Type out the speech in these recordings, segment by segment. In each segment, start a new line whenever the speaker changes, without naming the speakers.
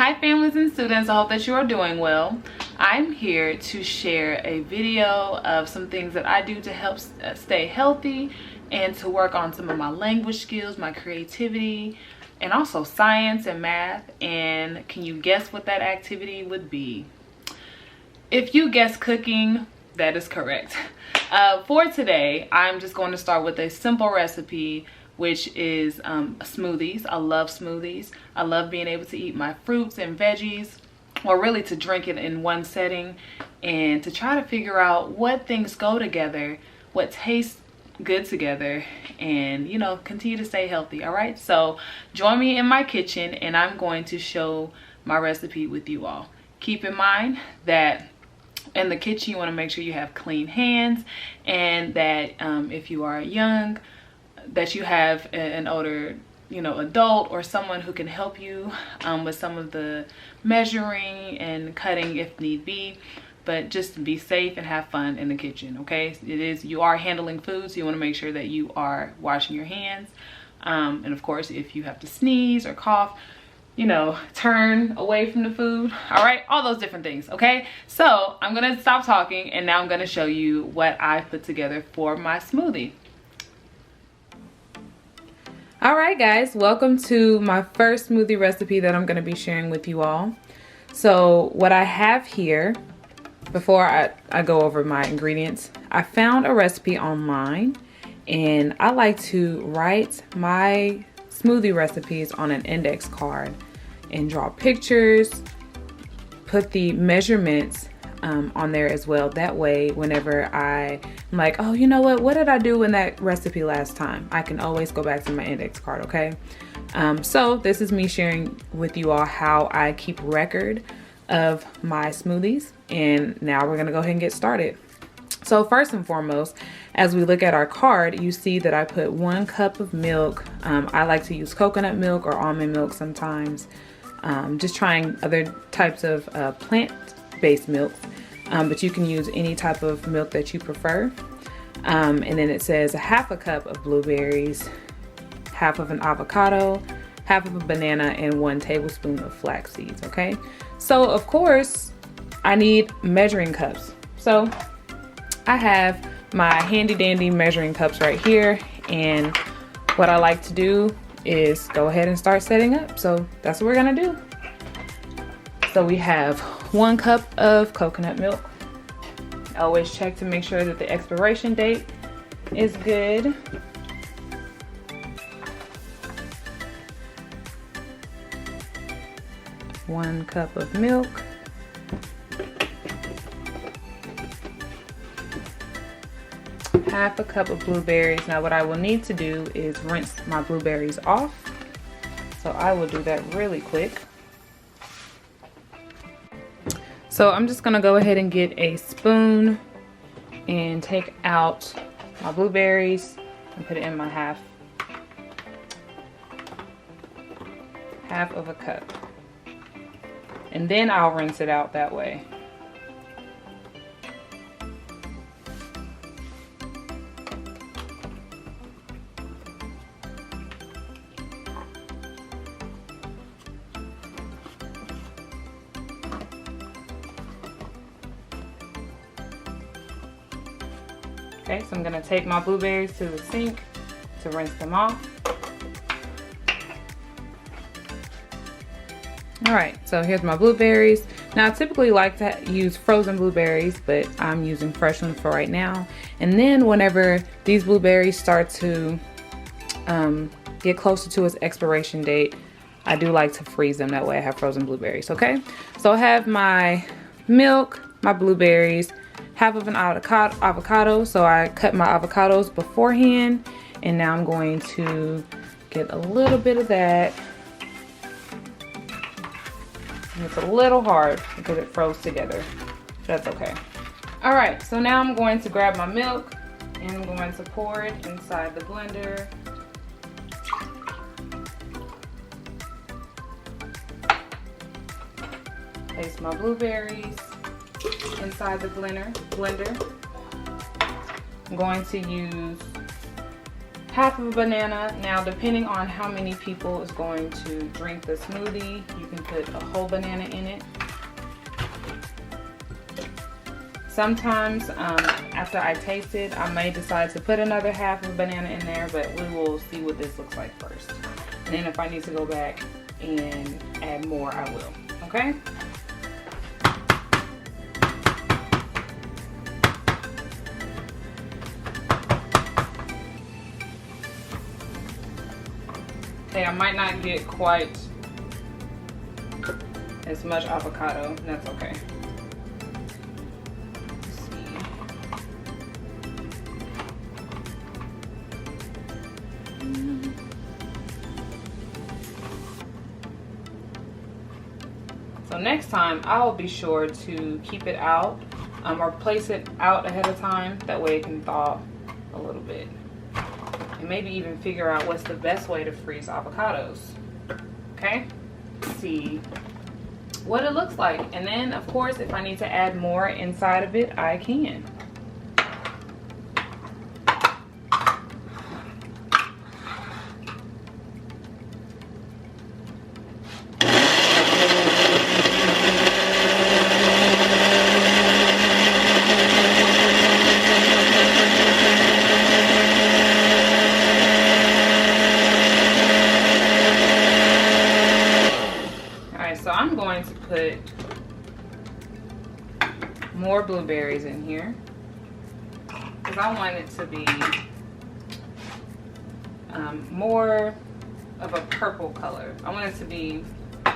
Hi families and students, I hope that you are doing well. I'm here to share a video of some things that I do to help stay healthy and to work on some of my language skills, my creativity, and also science and math. And can you guess what that activity would be? If you guess cooking, that is correct. For today, I'm just going to start with a simple recipe, which is smoothies. I love smoothies. I love being able to eat my fruits and veggies, or really to drink it in one setting, and to try to figure out what things go together, what tastes good together, and you know, continue to stay healthy. All right, so join me in my kitchen and I'm going to show my recipe with you all. Keep in mind that in the kitchen you want to make sure you have clean hands, and that if you are young, that you have an older, you know, adult or someone who can help you with some of the measuring and cutting if need be. But just be safe and have fun in the kitchen, okay? You are handling food, so you want to make sure that you are washing your hands. And of course, if you have to sneeze or cough, you know, turn away from the food. All right, all those different things, okay? So I'm gonna stop talking and now I'm gonna show you what I put together for my smoothie. All right guys, welcome to my first smoothie recipe that I'm going to be sharing with you all. So what I have here, before I go over my ingredients, I found a recipe online, and I like to write my smoothie recipes on an index card and draw pictures, put the measurements on there as well. That way, whenever I'm like, oh, you know what did I do in that recipe last time? I can always go back to my index card, okay? So this is me sharing with you all how I keep record of my smoothies. And now we're gonna go ahead and get started. So first and foremost, as we look at our card, you see that I put 1 cup of milk. I like to use coconut milk or almond milk sometimes. Just trying other types of plant-based milk, but you can use any type of milk that you prefer. And then it says 1/2 cup of blueberries, 1/2 of an avocado, 1/2 of a banana, and 1 tablespoon of flax seeds. Okay, so of course I need measuring cups. So I have my handy dandy measuring cups right here, and what I like to do is go ahead and start setting up. So that's what we're gonna do. So we have 1 cup of coconut milk. Always check to make sure that the expiration date is good. One cup of milk. Half a cup of blueberries. Now what I will need to do is rinse my blueberries off. So I will do that really quick. So I'm just gonna go ahead and get a spoon and take out my blueberries and put it in my half of a cup. And then I'll rinse it out that way. Okay, so I'm gonna take my blueberries to the sink to rinse them off. All right, so here's my blueberries. Now I typically like to use frozen blueberries, but I'm using fresh ones for right now. And then whenever these blueberries start to get closer to its expiration date, I do like to freeze them. That way I have frozen blueberries, okay? So I have my milk, my blueberries, 1/2 of an avocado. So I cut my avocados beforehand, and now I'm going to get a little bit of that. And it's a little hard because it froze together. That's okay. All right, so now I'm going to grab my milk and I'm going to pour it inside the blender. Place my blueberries inside the blender. I'm going to use half of a banana. Now, depending on how many people is going to drink the smoothie, you can put a whole banana in it. Sometimes after I taste it, I may decide to put another half of a banana in there, but we will see what this looks like first. And then if I need to go back and add more, I will, okay? Okay, I might not get quite as much avocado, that's okay. So next time, I'll be sure to keep it out or place it out ahead of time. That way it can thaw a little bit. And maybe even figure out what's the best way to freeze avocados. Okay? See what it looks like. And then, of course, if I need to add more inside of it, I can. So I'm going to put more blueberries in here because I want it to be more of a purple color. I want it to be a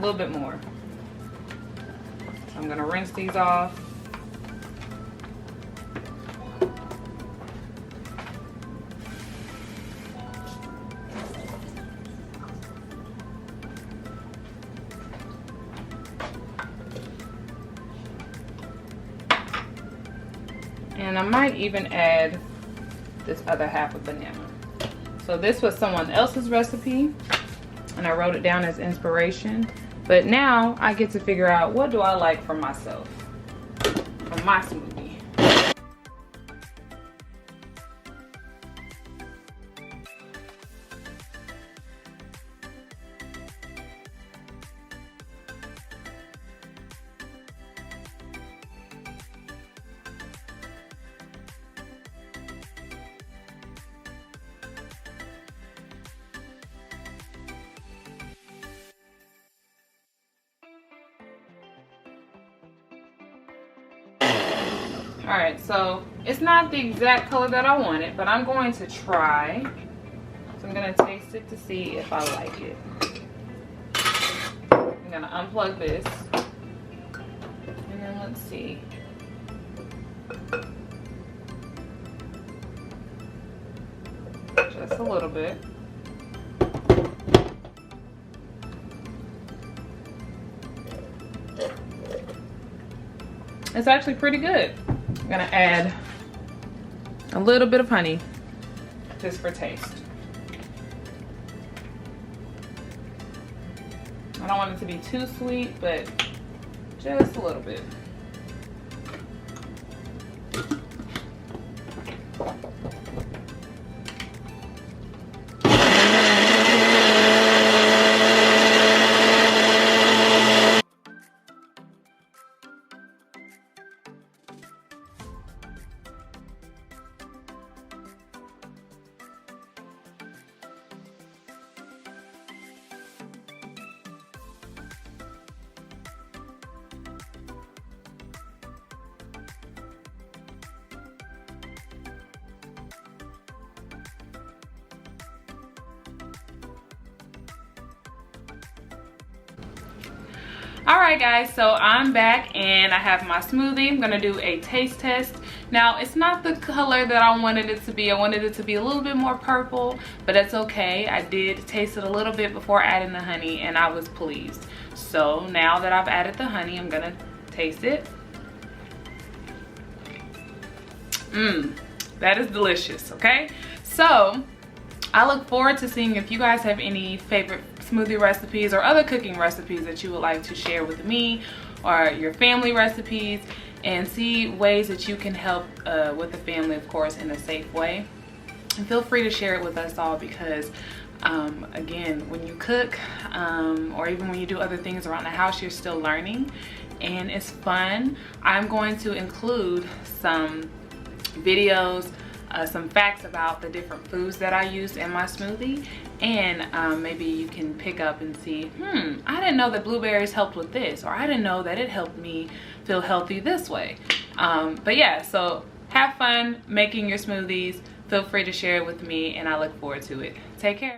little bit more. So I'm going to rinse these off. And I might even add this other half of banana. So this was someone else's recipe and I wrote it down as inspiration. But now I get to figure out what do I like for myself, for my smoothie. All right, so it's not the exact color that I wanted, but I'm going to try. So I'm gonna taste it to see if I like it. I'm gonna unplug this. And then let's see. Just a little bit. It's actually pretty good. I'm gonna add a little bit of honey just for taste. I don't want it to be too sweet, but just a little bit. Alright guys, so I'm back and I have my smoothie. I'm gonna do a taste test. Now it's not the color that I wanted it to be. I wanted it to be a little bit more purple, but that's okay. I did taste it a little bit before adding the honey and I was pleased. So now that I've added the honey, I'm gonna taste it. That is delicious, okay? So I look forward to seeing if you guys have any favorite smoothie recipes or other cooking recipes that you would like to share with me or your family recipes, and see ways that you can help with the family, of course, in a safe way. And feel free to share it with us all, because again, when you cook or even when you do other things around the house, you're still learning and it's fun. I'm going to include some videos, some facts about the different foods that I use in my smoothie, and maybe you can pick up and see, I didn't know that blueberries helped with this, or I didn't know that it helped me feel healthy this way. But yeah, so have fun making your smoothies. Feel free to share it with me, and I look forward to it. Take care.